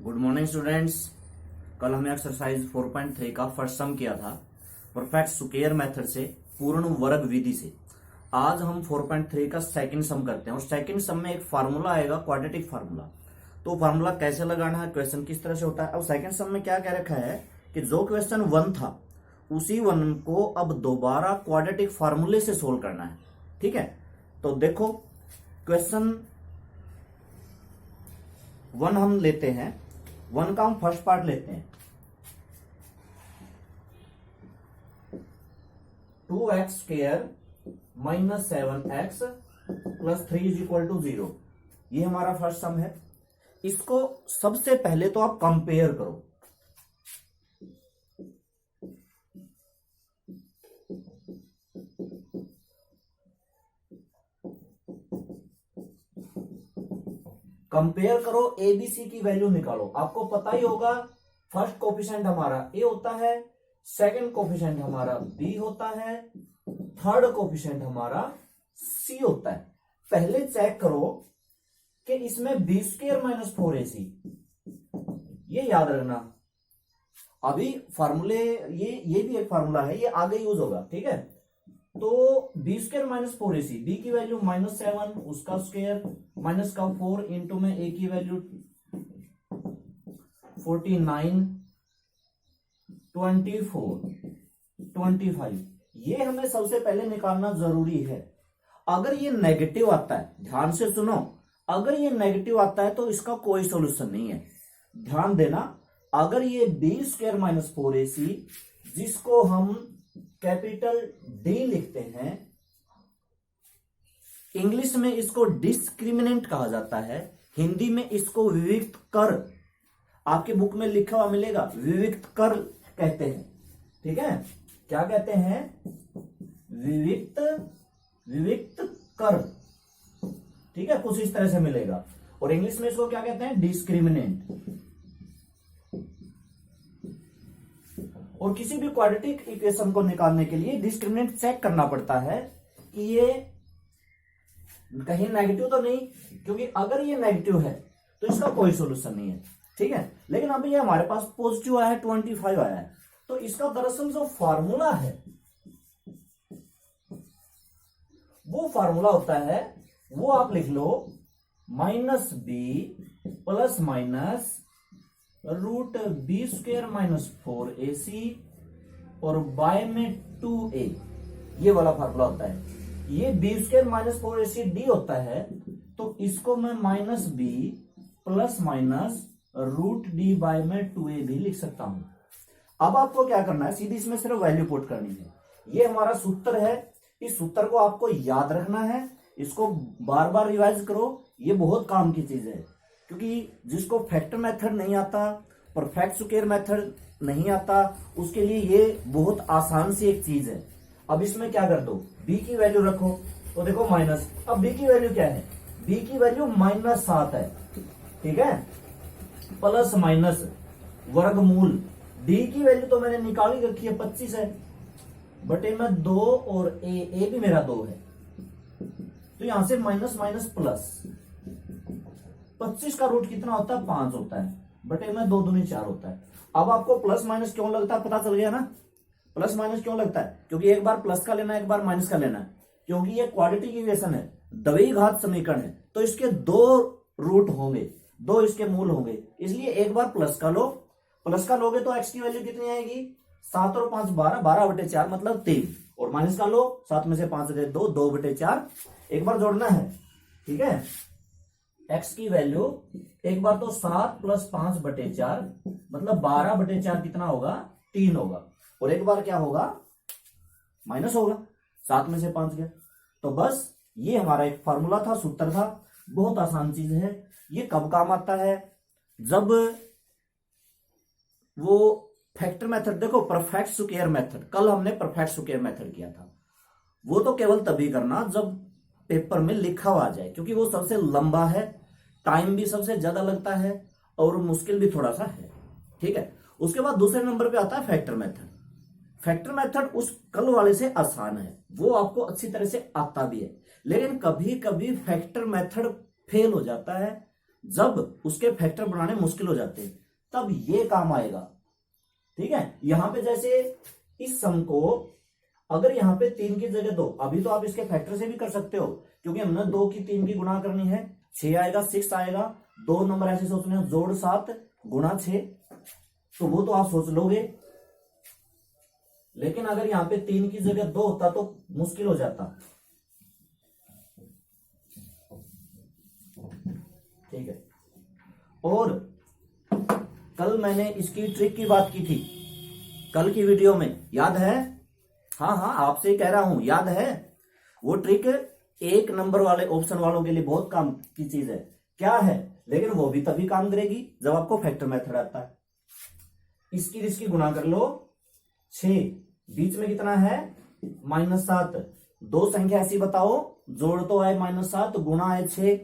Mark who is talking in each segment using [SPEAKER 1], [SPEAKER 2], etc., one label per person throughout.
[SPEAKER 1] Good morning students. कल हमने exercise 4.3 का फर्स्ट सम किया था परफेक्ट स्क्वायर मेथड से, पूर्ण वर्ग विधि से। आज हम 4.3 का सेकंड सम करते हैं और सेकंड सम में एक फार्मूला आएगा, क्वाड्रेटिक फार्मूला। तो फार्मूला कैसे लगाना है, क्वेश्चन किस तरह से होता है। अब सेकंड सम में क्या कह रखा है कि जो क्वेश्चन 1 था उसी 1 को अब दोबारा क्वाड्रेटिक फार्मूले से सोल्व करना है। ठीक है, तो देखो क्वेश्चन 1 हम लेते हैं। 1 का हम फर्स्ट पार्ट लेते हैं। 2x square minus 7x plus 3 is equal to 0। ये हमारा फर्स्ट सम है। इसको सबसे पहले तो आप कंपेयर करो। कंपेयर करो, एबीसी की वैल्यू निकालो। आपको पता ही होगा फर्स्ट कोफिशिएंट हमारा ए होता है, सेकंड कोफिशिएंट हमारा बी होता है, थर्ड कोफिशिएंट हमारा सी होता है। पहले चेक करो कि इसमें बी स्क्वायर माइनस 4ac, ये याद रखना। अभी फार्मूले ये भी एक फार्मूला है, ये आगे यूज होगा। ठीक है, तो b square minus 4ac, b की वैल्यू -7, उसका स्क्वायर माइनस का 4 इंटू में ए की वैल्यू 49, 24, 25। ये हमें सबसे पहले निकालना जरूरी है। अगर ये नेगेटिव आता है, ध्यान से सुनो, अगर ये नेगेटिव आता है तो इसका कोई सॉल्यूशन नहीं है। ध्यान देना, अगर ये बी स्क्वायर माइनस 4ac, जिसको हम कैपिटल डी लिखते हैं, इंग्लिश में इसको डिस्क्रिमिनेंट कहा जाता है, हिंदी में इसको विविक्त कर, आपके बुक में लिखा हुआ मिलेगा, विविक्त कर कहते हैं। ठीक है, क्या कहते हैं? विविक्त कर। ठीक है, कुछ इस तरह से मिलेगा। और इंग्लिश में इसको क्या कहते हैं? डिस्क्रिमिनेंट। और किसी भी क्वाड्रेटिक इक्वेशन को निकालने के लिए डिस्क्रिमिनेंट चेक करना पड़ता है कि ये कहीं नेगेटिव तो नहीं, क्योंकि अगर ये नेगेटिव है तो इसका कोई सॉल्यूशन नहीं है। ठीक है, लेकिन अभी ये हमारे पास पॉजिटिव आया है, 25 आया है, तो इसका दरअसल जो फार्मूला है वो फार्मूला होता है, वो आप लिख लो, -b plus minus root b square minus 4ac और बाय में 2a, ये वाला फार्मूला होता है। ये B square minus 4ac D होता है, तो इसको मैं -b plus minus root D by में 2a भी लिख सकता हूं। अब आपको क्या करना है, सीधी इसमें सिर्फ वैल्यू पुट करनी है। ये हमारा सूत्र है, इस सूत्र को आपको याद रखना है, इसको बार बार रिवाइज करो। ये बहुत काम की चीज है, क्योंकि जिसको फैक्टर मेथड नहीं आता, परफेक्ट स्क्वायर मेथड नहीं आता, उसके लिए ये बहुत आसान सी एक चीज है। अब इसमें क्या कर दो, b की वैल्यू रखो, तो देखो माइनस, अब b की वैल्यू क्या है? b की वैल्यू -7 है। ठीक है, प्लस माइनस वर्गमूल, d की वैल्यू तो मैंने निकाली रखी है, 25 है, बटे में 2 और a भी मेरा 2 है, तो यहां से माइनस माइनस प्लस, 25 का रूट कितना होता है? 5 होता है, बटे में 2 दूनी 4 होता है। अब आपको प्लस माइनस क्यों लगता है, पता चल गया ना? प्लस माइनस क्यों लगता है? क्योंकि एक बार प्लस का लेना है, एक बार माइनस का लेना है, क्योंकि ये क्वाड्रेटिक इक्वेशन है, द्विघात घात समीकरण है, तो इसके 2 रूट होंगे, 2 इसके मूल होंगे, इसलिए एक बार प्लस का लो। प्लस का लोगे तो एक्स की वैल्यू कितनी आएगी? 7 और 5 12, 12 बटे 4 मतलब 3, और माइनस का लो, 7 में से 5 दे 2, 2 बटे 4, एक बार जोड़ना है। ठीक है, x की वैल्यू एक बार तो 7 प्लस 5 बटे 4 मतलब 12 बटे 4 कितना होगा? 3 होगा, और एक बार क्या होगा? माइनस होगा, 7 में से 5 गया। तो बस ये हमारा एक फार्मूला था, सूत्र था, बहुत आसान चीज है। ये कब काम आता है? जब वो फैक्टर मेथड, देखो परफेक्ट स्क्वायर मेथड, कल हमने परफेक्ट स्क्वायर मेथड किया था, वो तो केवल तभी करना जब पेपर में लिखा हुआ आ जाए, क्योंकि वो सबसे लंबा है, टाइम भी सबसे ज्यादा लगता है और मुश्किल भी थोड़ा सा है। ठीक है, उसके बाद दूसरे नंबर पे आता है फैक्टर मेथड। फैक्टर मेथड उस कल वाले से आसान है, वो आपको अच्छी तरह से आता भी है, लेकिन कभी कभी फैक्टर मेथड फेल हो जाता है, जब उसके फैक्टर बनाने मुश्किल हो जाते हैं तब ये काम आएगा। ठीक है, यहां पे जैसे इस सम को अगर यहाँ पे 3 की जगह 2, अभी तो आप इसके फैक्टर से भी कर सकते हो क्योंकि हमने 2 की 3 की गुणा करनी है, 6 आएगा, 6 आएगा। 2 नंबर ऐसे सोचने हैं, जोड़ 7 गुणा 6, तो वो तो आप सोच लोगे। लेकिन अगर यहाँ पे 3 की जगह 2 होता तो मुश्किल हो जाता। ठीक है, और कल मैंने इसकी ट्रिक की बात की थी, कल की वीडियो में, याद है? हाँ हाँ, आपसे कह रहा हूं, याद है? वो ट्रिक 1 नंबर वाले ऑप्शन वालों के लिए बहुत काम की चीज है। क्या है? लेकिन वो भी तभी काम करेगी जब आपको फैक्टर मेथड आता है। इसकी गुणा कर लो, 6, बीच में कितना है? -7। 2 संख्या ऐसी बताओ, जोड़ तो आए -7, गुणा आए 6,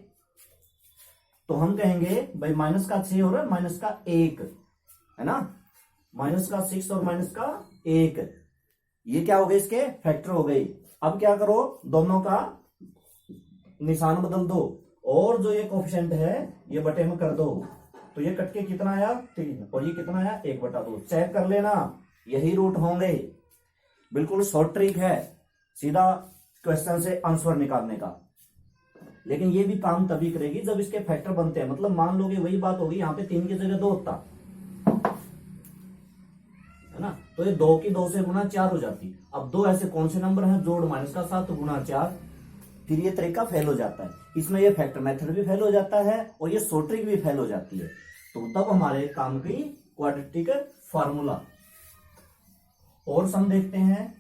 [SPEAKER 1] तो हम कहेंगे भाई माइनस का 6 और माइनस का 1 है ना, माइनस का 6 और माइनस का 1, ये क्या हो गए? इसके फैक्टर हो गए। अब क्या करो, दोनों का निशान बदल दो और जो ये कोफिशिएंट है ये बटे में कर दो, तो ये कट के कितना आया? 3, और ये कितना आया? 1/2। चेक कर लेना, यही रूट होंगे। बिल्कुल शॉर्ट ट्रिक है, सीधा क्वेश्चन से आंसर निकालने का। लेकिन ये भी काम तभी करेगी जब इसके फैक्टर बनते हैं। मतलब मान लोगे वही बात होगी, यहाँ पे 3 की जगह 2 होता है ना, तो ये 2 की 2 से गुना 4 हो जाती। अब 2 ऐसे कौन से नंबर हैं? जोड़ -7 गुणा 4, फिर ये तरीका फेल हो जाता है। इसमें ये फैक्टर मेथड भी फेल हो जाता है और ये शॉर्ट ट्रिक भी फेल हो जाती है। तो तब हमारे काम की क्वाड्रेटिक फार्मूला। और सम देखते हैं,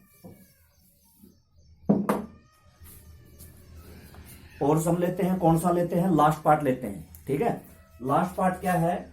[SPEAKER 1] और सम लेते हैं। कौन सा लेते हैं? लास्ट पार्ट लेते हैं। ठीक है, लास्ट पार्ट क्या है?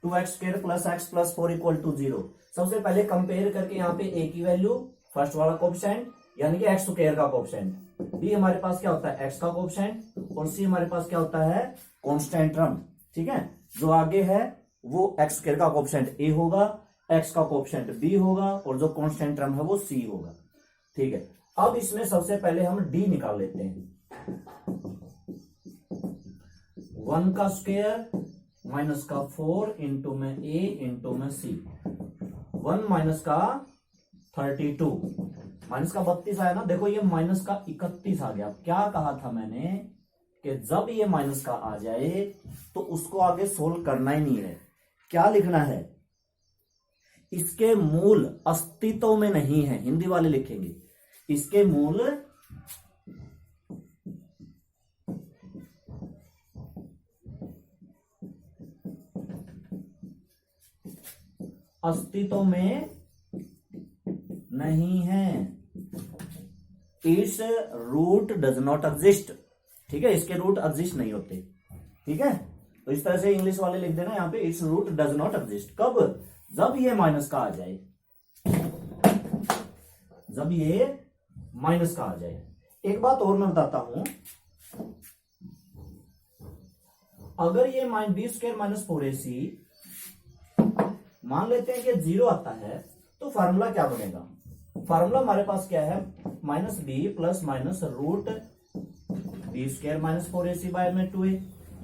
[SPEAKER 1] 2x² + x + 4 = 0। सबसे पहले कंपेयर करके यहाँ पे a की वैल्यू, फर्स्ट वाला कोफिशिएंट यानी कि x² का कोफिशिएंट, b हमारे पास क्या होता है? x का कोफिशिएंट, और c हमारे पास क्या होता है? Constant term. ठीक है, जो आगे है वो x² का कोफिशिएंट a होगा, x का कोफिशिएंट b होगा, और जो कांस्टेंट टर्म है वो c होगा। ठीक है, अब इसमें सबसे पहले हम d निकाल लेते हैं। 1 का स्क्वायर माइनस का 4 इंटू में a इंटू में c, 1 माइनस का 32, माइनस का 32 आया ना। देखो ये माइनस का 31 आ गया। क्या कहा था मैंने कि जब ये माइनस का आ जाए तो उसको आगे सोल्व करना ही नहीं है। क्या लिखना है? इसके मूल अस्तित्व में नहीं है, हिंदी वाले लिखेंगे इसके मूल अस्तित्व में नहीं है। It's root does not exist. ठीक है, इसके रूट एग्जिस्ट नहीं होते। ठीक है, तो इस तरह से इंग्लिश वाले लिख देना यहाँ पे, it's root does not exist. कब? जब ये माइनस का आ जाए, जब ये माइनस का आ जाए। एक बात और मैं बताता हूं, अगर ये b² - 4ac मान लेते हैं कि 0 आता है तो फार्मूला क्या बनेगा? फार्मूला हमारे पास क्या है? -b ± root b² - 4ac/2a।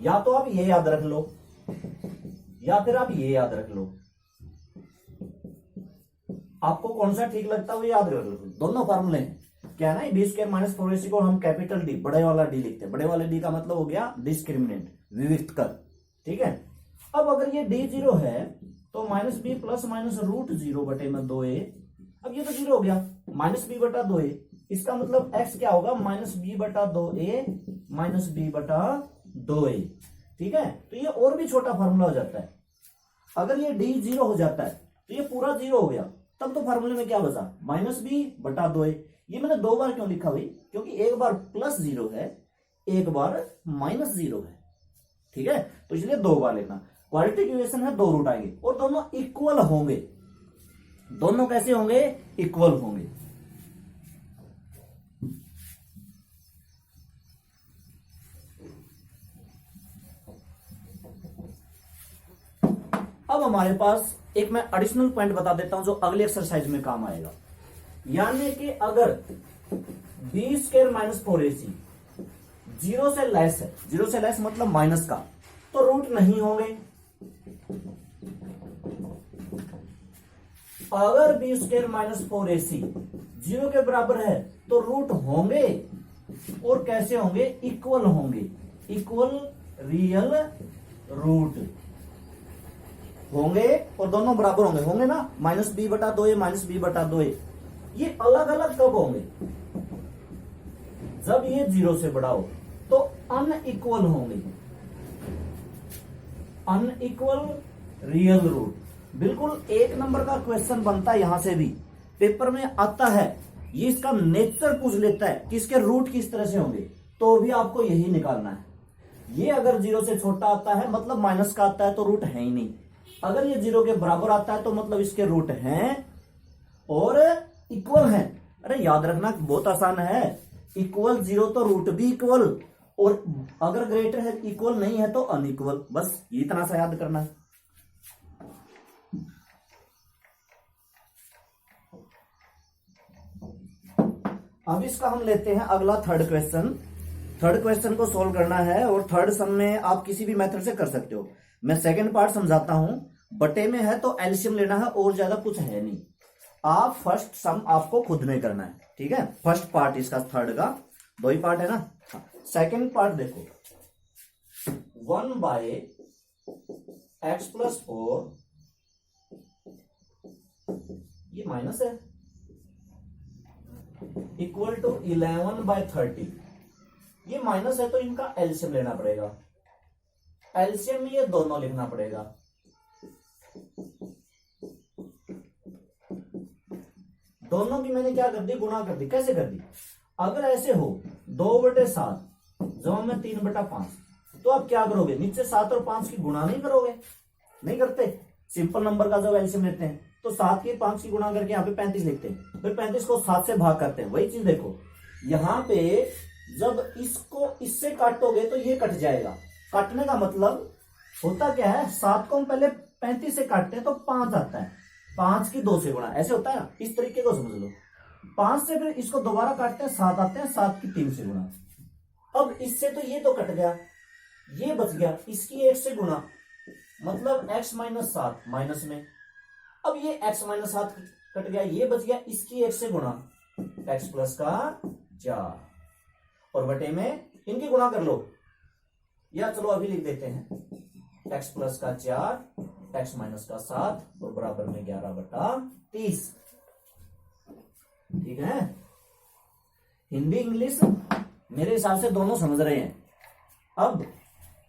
[SPEAKER 1] या तो आप ये याद रख लो या फिर आप ये याद रख लो, आपको कौन सा ठीक लगता है वो याद रख लो। दोनों फार्मूले हैं। क्या है ना, b² - 4ac को हम कैपिटल डी, बड़े वाला डी लिखते हैं। बड़े वाले डी का मतलब हो गया डिस्क्रिमिनेंट, विविक्त कर। ठीक है, अब अगर ये d 0 है तो -b ± रूट 0/2a। अब ये तो 0 हो गया, -b/2a। इसका मतलब x क्या होगा? -b/2a -b/2a। ठीक है, तो ये और भी छोटा फार्मूला हो जाता है। अगर ये d 0 हो जाता है तो ये पूरा 0 हो गया, तब तो फार्मूले में क्या बचा? -b/2a। ये मैंने 2 बार क्यों लिखा भाई? क्योंकि एक बार +0 है, एक बार -0 है। ठीक है, तो इसलिए 2 बार लिखना। क्वाड्रेटिक इक्वेशन है, 2 रूट आएंगे और दोनों इक्वल होंगे। दोनों कैसे होंगे? इक्वल होंगे। अब हमारे पास एक मैं एडिशनल पॉइंट बता देता हूं जो अगले एक्सरसाइज में काम आएगा। यानी कि अगर बी स्क्वायर माइनस 4ac 0 से लेस है, 0 से लेस मतलब माइनस का, तो रूट नहीं होंगे। अगर बी स्क्वायर माइनस 4ac 0 के बराबर है तो रूट होंगे, और कैसे होंगे, इक्वल होंगे, इक्वल रियल रूट होंगे, और दोनों बराबर होंगे, होंगे ना, -b/2a -b/2a। ये अलग अलग कब होंगे, जब ये 0 से बड़ा हो, तो अनइक्वल होंगे, अनइक्वल रियल रूट। बिल्कुल 1 नंबर का क्वेश्चन बनता है, यहां से भी पेपर में आता है, ये इसका नेचर पूछ लेता है कि इसके रूट किस तरह से होंगे, तो भी आपको यही निकालना है। ये अगर 0 से छोटा आता है मतलब माइनस का आता है तो रूट है ही नहीं, अगर ये 0 के बराबर आता है तो मतलब इसके रूट हैं और इक्वल हैं। अरे याद रखना बहुत आसान है, इक्वल 0 तो रूट भी इक्वल, और अगर ग्रेटर है इक्वल नहीं है तो अनइक्वल, बस इतना सा याद करना है। अब इसका हम लेते हैं अगला थर्ड क्वेश्चन। थर्ड क्वेश्चन को सॉल्व करना है, और थर्ड सम में आप किसी भी मेथड से कर सकते हो। मैं सेकंड पार्ट समझाता हूं, बटे में है तो एलसीएम लेना है, और ज्यादा कुछ है नहीं। आप फर्स्ट सम आपको खुद में करना है, ठीक है। फर्स्ट पार्ट इसका, थर्ड का 2 ही पार्ट है ना। सेकंड पार्ट देखो, 1/x+4, ये माइनस है, इक्वल टू 11/30। ये माइनस है तो इनका एलसीएम लेना पड़ेगा, एलसीएम में ये दोनों लिखना पड़ेगा। दोनों की मैंने क्या कर दी, गुणा कर दी। कैसे कर दी, अगर ऐसे हो 2/7 जमा में 3/5, तो आप क्या करोगे, नीचे 7 और 5 की गुणा नहीं करोगे, नहीं करते। सिंपल नंबर का जब एलसीएम लेते हैं तो 7 की 5 की गुणा करके यहाँ पे 35 लिखते हैं, फिर 35 को 7 से भाग करते हैं। वही चीज देखो यहाँ पे, जब इसको इससे काटोगे तो ये कट जाएगा। काटने का मतलब होता क्या है, 7 को हम पहले 35 से काटते हैं तो 5 आता है, 5 की 2 से गुणा, ऐसे होता है ना, इस तरीके को समझ लो। 5 से फिर इसको दोबारा काटते हैं, 7 आते हैं, 7 की 3 से गुणा। अब इससे तो ये तो कट गया, ये बच गया, इसकी 1 से गुणा, मतलब x - 7 माइनस में। अब ये x - 7 कट गया, ये बच गया, इसकी 1 से गुणा, x प्लस का 4, और बटे में इनकी गुणा कर लो, या चलो अभी लिख देते हैं, x प्लस का 4, x माइनस का 7, और बराबर में 11/30। ठीक है, हिंदी इंग्लिश मेरे हिसाब से दोनों समझ रहे हैं। अब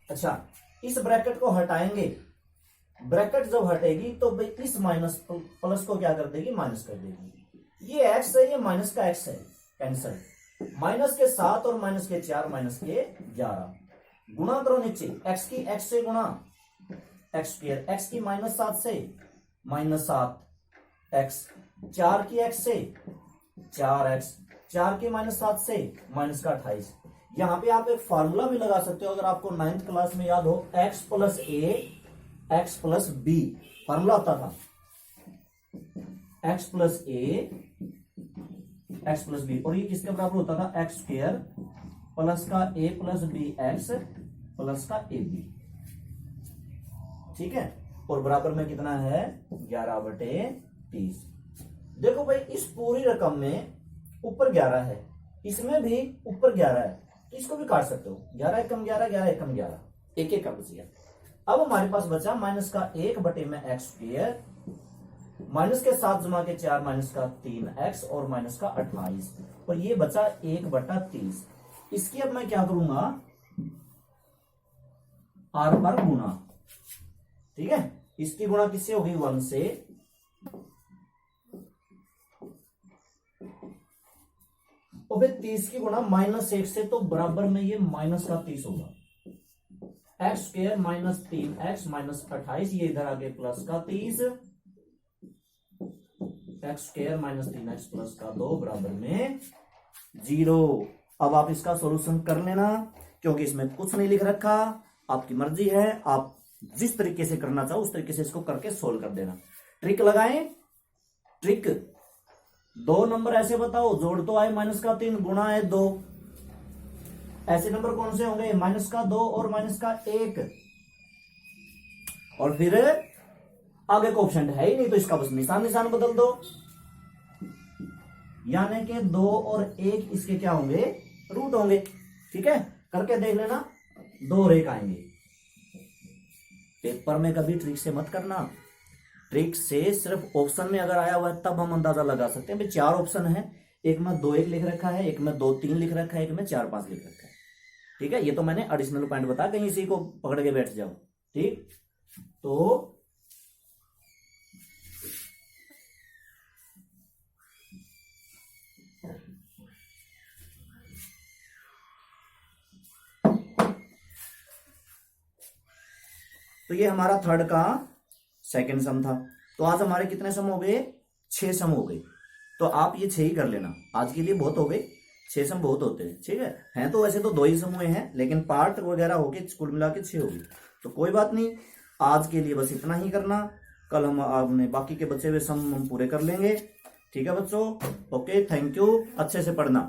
[SPEAKER 1] अच्छा, इस ब्रैकेट को हटाएंगे, ब्रैकेट जब हटेगी तो भाई इस माइनस प्लस को क्या कर देगी, माइनस कर देगी। ये x है, ये माइनस का x है, कैंसल। माइनस के 7 और माइनस के 4, माइनस के 11, गुणा करो नीचे, x की x से गुणा, x², x की -7 से -7x, 4 की x से 4x, 4 की -7 से -28। यहां पे आप एक फार्मूला भी लगा सकते हो, अगर आपको 9th क्लास में याद हो, x + a x + b formula आता था, x + a x + b, और ये किसके बराबर होता था, x² प्लस का a + bx प्लस का ab। ठीक है, और बराबर में कितना है, 11/30। देखो भाई, इस पूरी रकम में ऊपर 11 है, इसमें भी ऊपर 11 है, तो इसको भी काट सकते हो, 11 एकम 11, 11 एकम 11, एक एक का बच गया। अब हमारे पास बचा -1/x², माइनस के 7 जमा के 4, -3x, और -28, और ये बचा 1/30। इसकी अब मैं क्या करूंगा, r पर गुणा। ठीक है, इसकी गुणा किससे होगी, 1 से, और फिर 30 की गुणा -1 से, तो बराबर में ये -30 होगा। x² -3x -28, ये इधर आगे प्लस का 30, x² -3x प्लस का 2 बराबर में 0। अब आप इसका सॉल्यूशन कर लेना, क्योंकि इसमें कुछ नहीं लिख रखा, आपकी मर्जी है, आप जिस तरीके से करना चाहो उस तरीके से इसको करके सोल्व कर देना। ट्रिक लगाएं, ट्रिक दो नंबर ऐसे बताओ, जोड़ तो आए माइनस का 3 गुणा है 2। ऐसे नंबर कौन से होंगे, माइनस का 2 और माइनस का 1। और फिर आगे का ऑप्शन है ही नहीं, तो इसका बस निशान निशान बदल दो, यानी कि 2 और 1 इसके क्या होंगे, रूट होंगे। ठीक है, करके देख लेना, 2 और 1 आएंगे। पेपर में कभी ट्रिक से मत करना, ट्रिक से सिर्फ ऑप्शन में अगर आया हुआ है तब हम अंदाजा लगा सकते हैं। भाई 4 ऑप्शन है, एक में 2 1 लिख रखा है, एक में 2 3 लिख रखा है, एक में 4 5 लिख रखा है। ठीक है, ये तो मैंने एडिशनल पॉइंट बता, कहीं इसी को पकड़ के बैठ जाओ। ठीक, तो ये हमारा थर्ड का सेकंड सम था। तो आज हमारे कितने सम हो गए, 6 सम हो गए। तो आप ये 6 ही कर लेना, आज के लिए बहुत हो गए, 6 सम बहुत होते हैं। ठीक है, हैं तो वैसे तो 2 ही सम हुए हैं, लेकिन पार्ट वगैरह होके कुल मिला के 6 हो गए। तो कोई बात नहीं, आज के लिए बस इतना ही करना, कल हम अपने बाकी के बचे हुए सम हम पूरे कर लेंगे। ठीक है बच्चों, ओके, थैंक यू, अच्छे से पढ़ना।